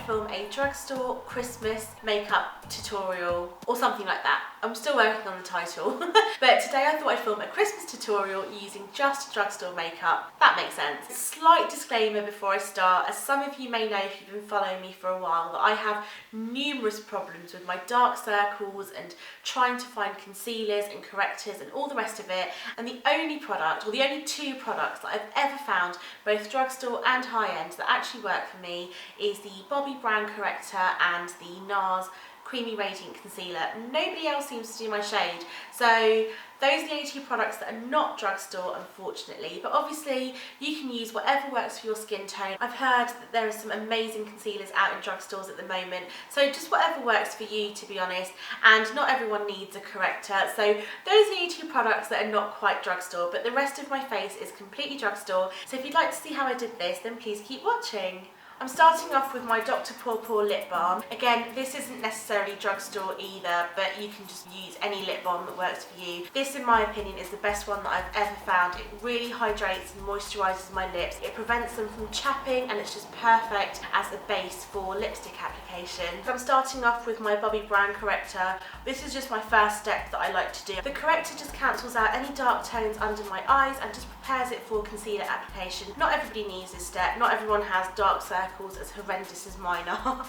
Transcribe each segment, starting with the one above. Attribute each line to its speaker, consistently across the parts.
Speaker 1: film a drugstore Christmas makeup tutorial or something like that. I'm still working on the title. But today I thought I'd film a Christmas tutorial using just drugstore makeup. That makes sense. Slight disclaimer before I start, as some of you may know if you've been following me for a while, that I have numerous problems with my dark circles and trying to find concealers and correctors and all the rest of it. And the only product, or the only two products that I've ever found, both drugstore and high-end, that actually work for me is the Bobbi brand corrector and the Nars Creamy Radiant Concealer. Nobody else seems to do my shade, so those are the only two products that are not drugstore, unfortunately. But obviously you can use whatever works for your skin tone. I've heard that there are some amazing concealers out in drugstores at the moment, so just whatever works for you, to be honest. And not everyone needs a corrector, so those are the only two products that are not quite drugstore, but the rest of my face is completely drugstore. So if you'd like to see how I did this, then please keep watching. I'm starting off with my Dr. PAWPAW lip balm. Again, this isn't necessarily drugstore either, but you can just use any lip balm that works for you. This, in my opinion, is the best one that I've ever found. It really hydrates and moisturises my lips. It prevents them from chapping, and it's just perfect as a base for lipstick application. So I'm starting off with my Bobbi brand corrector. This is just my first step that I like to do. The corrector just cancels out any dark tones under my eyes and just prepares it for concealer application. Not everybody needs this step. Not everyone has dark circles as horrendous as mine are.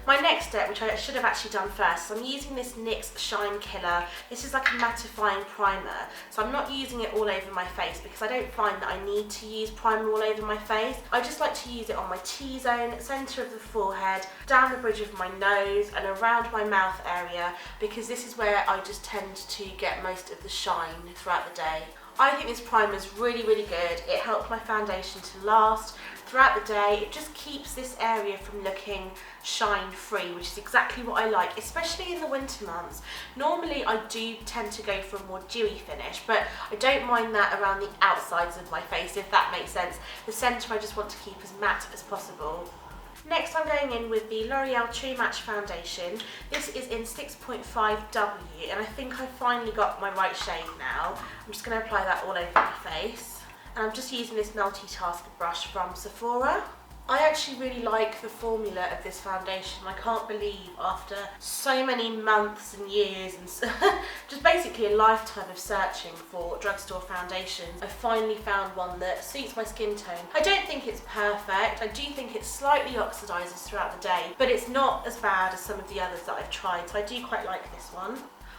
Speaker 1: My next step, which I should have actually done first, is I'm using this NYX Shine Killer. This is like a mattifying primer, so I'm not using it all over my face because I don't find that I need to use primer all over my face. I just like to use it on my T-zone, centre of the forehead, down the bridge of my nose and around my mouth area, because this is where I just tend to get most of the shine throughout the day. I think this primer is really, really good. It helps my foundation to last throughout the day. It just keeps this area from looking shine free, which is exactly what I like, especially in the winter months. Normally I do tend to go for a more dewy finish, but I don't mind that around the outsides of my face, if that makes sense. The centre I just want to keep as matte as possible. Next, I'm going in with the L'Oreal True Match Foundation. This is in 6.5W, and I think I've finally got my right shade now. I'm just going to apply that all over my face. And I'm just using this Multitasker brush from Sephora. I actually really like the formula of this foundation. I can't believe after so many months and years and just basically a lifetime of searching for drugstore foundations, I finally found one that suits my skin tone. I don't think it's perfect. I do think it slightly oxidizes throughout the day, but it's not as bad as some of the others that I've tried, so I do quite like this one.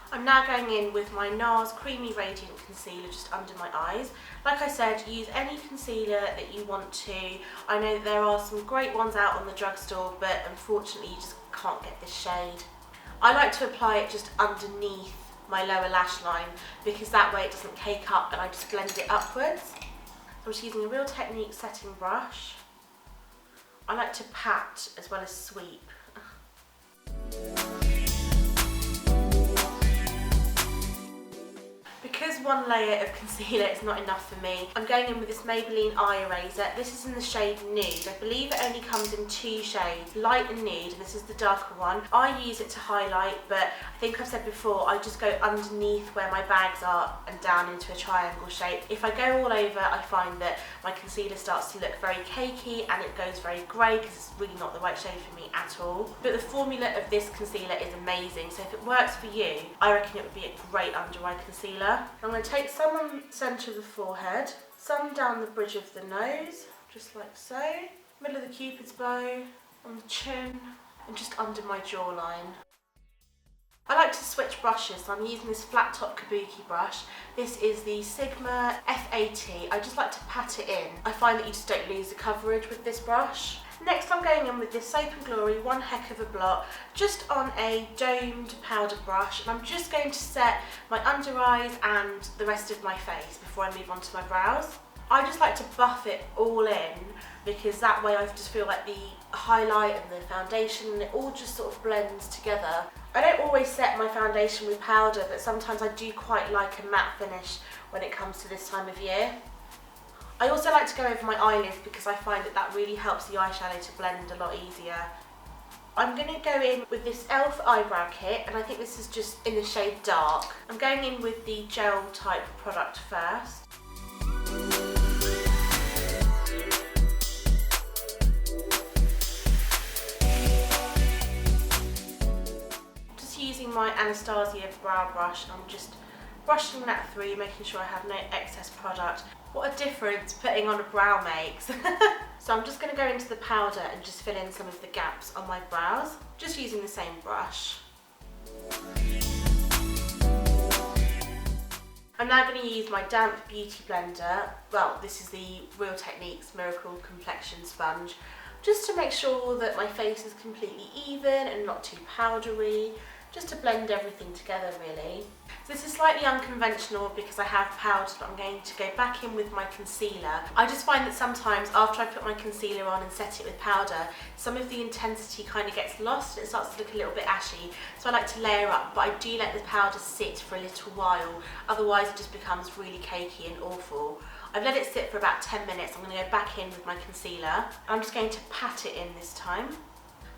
Speaker 1: I'm now going in with my Nars Creamy Radiant Concealer just under my eyes. Like I said, use any concealer that you want to. I know that there are some great ones out on the drugstore, but unfortunately you just can't get this shade. I like to apply it just underneath my lower lash line because that way it doesn't cake up and I just blend it upwards. So I'm just using a Real Technique setting brush. I like to pat as well as sweep. Because one layer of concealer is not enough for me, I'm going in with this Maybelline eye eraser. This is in the shade Nude. I believe it only comes in two shades, light and nude, and this is the darker one. I use it to highlight, but I think I've said before, I just go underneath where my bags are and down into a triangle shape. If I go all over, I find that my concealer starts to look very cakey and it goes very grey because it's really not the right shade for me at all. But the formula of this concealer is amazing, so if it works for you, I reckon it would be a great under eye concealer. I'm going to take some on the centre of the forehead, some down the bridge of the nose, just like so, middle of the cupid's bow, on the chin, and just under my jawline. I like to switch brushes, so I'm using this flat top Kabuki brush. This is the Sigma F80. I just like to pat it in. I find that you just don't lose the coverage with this brush. Next, I'm going in with this Soap & Glory One Heck of a Blot, just on a domed powder brush, and I'm just going to set my under eyes and the rest of my face before I move on to my brows. I just like to buff it all in because that way I just feel like the highlight and the foundation and it all just sort of blends together. I don't always set my foundation with powder, but sometimes I do quite like a matte finish when it comes to this time of year. I also like to go over my eyelids because I find that that really helps the eyeshadow to blend a lot easier. I'm going to go in with this e.l.f. Eyebrow Kit, and I think this is just in the shade Dark. I'm going in with the gel type product first. my Anastasia brow brush and I'm just brushing that through, making sure I have no excess product. What a difference putting on a brow makes. So I'm just going to go into the powder and just fill in some of the gaps on my brows, just using the same brush. I'm now going to use my damp beauty blender. Well, this is the Real Techniques Miracle Complexion Sponge, just to make sure that my face is completely even and not too powdery, just to blend everything together really. So this is slightly unconventional because I have powder, but I'm going to go back in with my concealer. I just find that sometimes after I put my concealer on and set it with powder, some of the intensity kind of gets lost and it starts to look a little bit ashy. So I like to layer up, but I do let the powder sit for a little while, otherwise it just becomes really cakey and awful. I've let it sit for about 10 minutes. I'm going to go back in with my concealer. I'm just going to pat it in this time.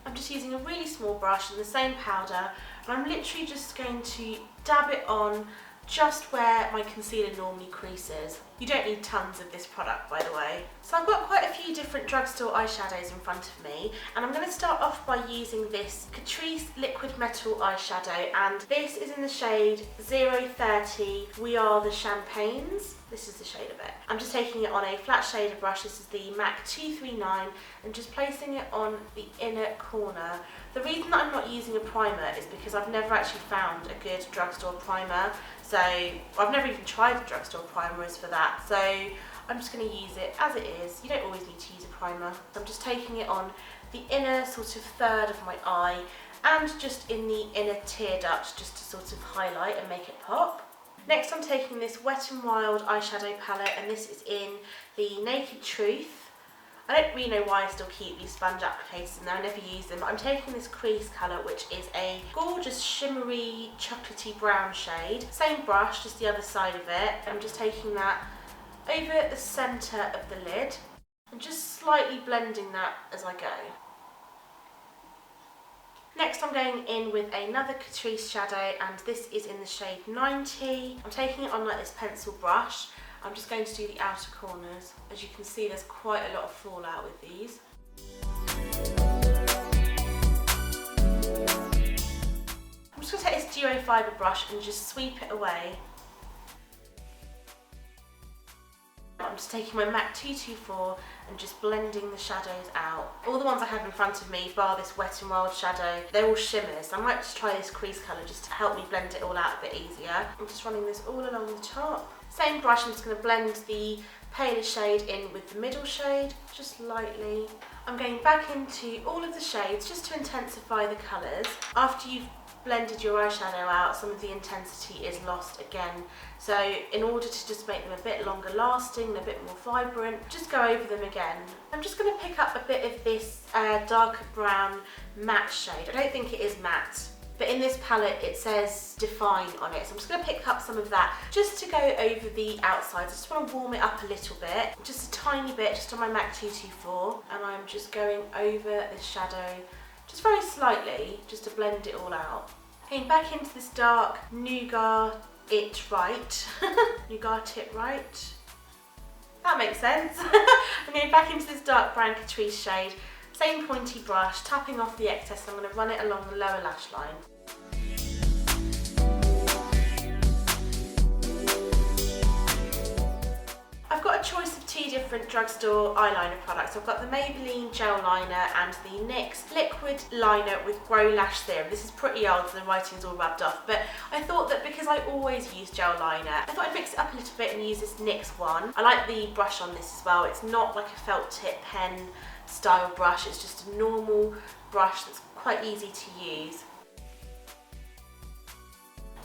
Speaker 1: I'm just using a really small brush and the same powder, and I'm literally just going to dab it on just where my concealer normally creases. You don't need tons of this product, by the way. So I've got quite a few different drugstore eyeshadows in front of me, and I'm going to start off by using this Catrice Liquid Metal eyeshadow, and this is in the shade 030 We Are the Champagnes. This is the shade of it. I'm just taking it on a flat shader brush. This is the MAC 239, and just placing it on the inner corner. The reason that I'm not using a primer is because I've never actually found a good drugstore primer. So I've never even tried a drugstore primer as for that. So I'm just going to use it as it is. You don't always need to use a primer. I'm just taking it on the inner sort of third of my eye and just in the inner tear duct, just to sort of highlight and make it pop. Next I'm taking this Wet n Wild eyeshadow palette, and this is in the Naked Truth. I don't really know why I still keep these sponge applicators in there, I never use them, but I'm taking this crease colour, which is a gorgeous shimmery chocolatey brown shade. Same brush, just the other side of it. I'm just taking that over the centre of the lid and just slightly blending that as I go. Next I'm going in with another Catrice shadow, and this is in the shade 90. I'm taking it on like this pencil brush. I'm just going to do the outer corners. As you can see, there's quite a lot of fallout with these. I'm just going to take this duo fibre brush and just sweep it away. I'm just taking my MAC 224 and just blending the shadows out. All the ones I have in front of me, bar this Wet n Wild shadow, they're all shimmers. So I might just try this crease colour just to help me blend it all out a bit easier. I'm just running this all along the top. Same brush, I'm just going to blend the paler shade in with the middle shade, just lightly. I'm going back into all of the shades just to intensify the colours. After you've blended your eyeshadow out, some of the intensity is lost again. So in order to just make them a bit longer lasting and a bit more vibrant, just go over them again. I'm just going to pick up a bit of this darker brown matte shade. I don't think it is matte, but in this palette it says Define on it. So I'm just going to pick up some of that just to go over the outside. I just want to warm it up a little bit, just a tiny bit, just on my MAC 224. And I'm just going over this shadow just very slightly, just to blend it all out. Going back into this dark Nougat It Right. Nougat It Right. That makes sense. I'm going back into this dark brown Catrice shade. Same pointy brush, tapping off the excess. I'm going to run it along the lower lash line. I've got a choice of two different drugstore eyeliner products. I've got the Maybelline Gel Liner and the NYX Liquid Liner with Grow Lash Serum. This is pretty old, so the writing's all rubbed off, but I thought that because I always use gel liner, I thought I'd mix it up a little bit and use this NYX one. I like the brush on this as well. It's not like a felt tip pen style brush, it's just a normal brush that's quite easy to use.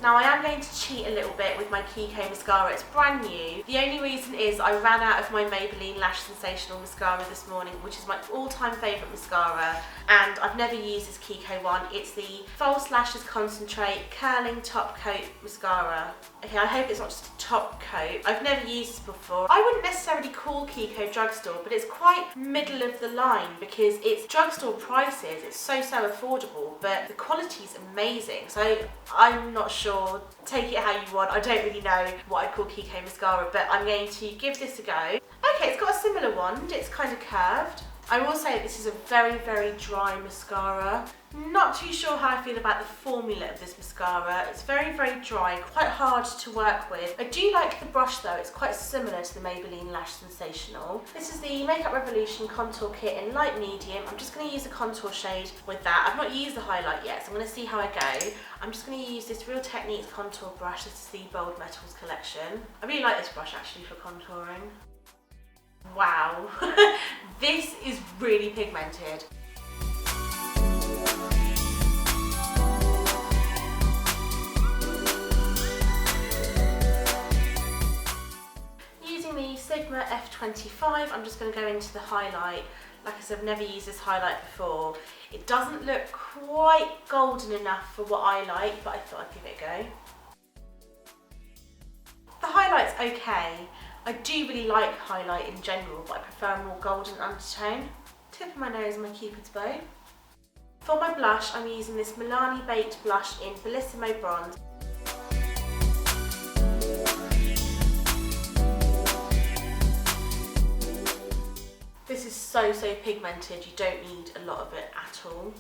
Speaker 1: Now I am going to cheat a little bit with my Kiko mascara. It's brand new. The only reason is I ran out of my Maybelline Lash Sensational mascara this morning, which is my all-time favourite mascara, and I've never used this Kiko one. It's the False Lashes Concentrate Curling Top Coat Mascara. Okay, I hope it's not just a top coat. I've never used this before. I wouldn't necessarily call Kiko drugstore, but it's quite middle of the line because it's drugstore prices. It's so affordable, but the quality's amazing. So I'm not sure. Take it how you want. I don't really know what I'd call Kiko mascara, but I'm going to give this a go. Okay, it's got a similar wand. It's kind of curved. I will say this is a very, very dry mascara. Not too sure how I feel about the formula of this mascara. It's very, very dry, quite hard to work with. I do like the brush though, it's quite similar to the Maybelline Lash Sensational. This is the Makeup Revolution Contour Kit in light medium. I'm just going to use a contour shade with that. I've not used the highlight yet, so I'm going to see how I go. I'm just going to use this Real Techniques contour brush. This is the Bold Metals collection. I really like this brush actually for contouring. Wow, this is really pigmented. Using the Sigma F25, I'm just going to go into the highlight. Like I said, I've never used this highlight before. It doesn't look quite golden enough for what I like, but I thought I'd give it a go. The highlight's okay. I do really like highlight in general, but I prefer a more golden undertone. Tip of my nose and my Cupid's bow. For my blush, I'm using this Milani Baked Blush in Bellissimo Bronze. This is so pigmented, you don't need a lot of it at all.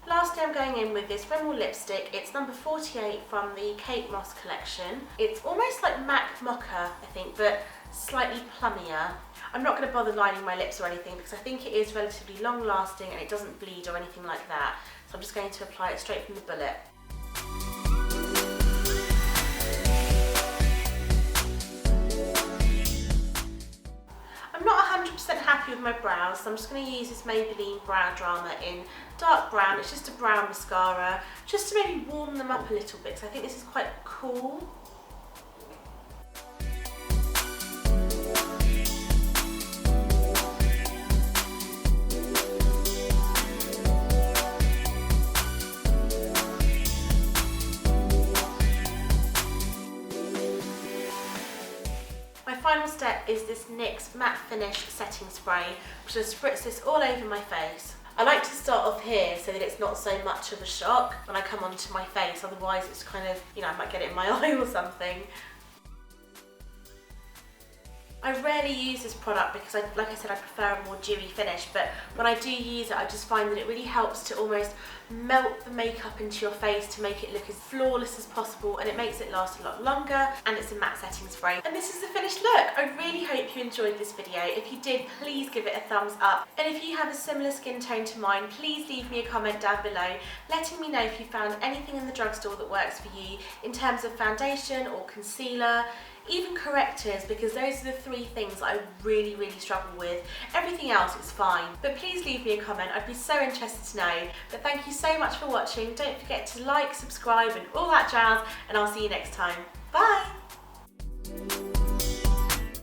Speaker 1: Lastly, I'm going in with this Rimmel Lipstick. It's number 48 from the Kate Moss collection. It's almost like MAC Mocha, I think, but slightly plummier. I'm not going to bother lining my lips or anything because I think it is relatively long lasting and it doesn't bleed or anything like that. So I'm just going to apply it straight from the bullet. I'm not 100% happy with my brows, so I'm just going to use this Maybelline Brow Drama in dark brown. It's just a brown mascara, just to maybe warm them up a little bit, because I think this is quite cool. Final step is this NYX Matte Finish Setting Spray. I'm just going to spritz this all over my face. I like to start off here so that it's not so much of a shock when I come onto my face, otherwise it's kind of, you know, I might get it in my eye or something. I rarely use this product because, like I said, I prefer a more dewy finish, but when I do use it, I just find that it really helps to almost melt the makeup into your face to make it look as flawless as possible, and it makes it last a lot longer, and it's a matte setting spray. And this is the finished look. I really hope you enjoyed this video. If you did, please give it a thumbs up. And if you have a similar skin tone to mine, please leave me a comment down below letting me know if you found anything in the drugstore that works for you in terms of foundation or concealer, even correctors, because those are the three things that I really struggle with. Everything else is fine, but please leave me a comment. I'd be so interested to know. But thank you so much for watching. Don't forget to like, subscribe and all that jazz, and I'll see you next time. Bye!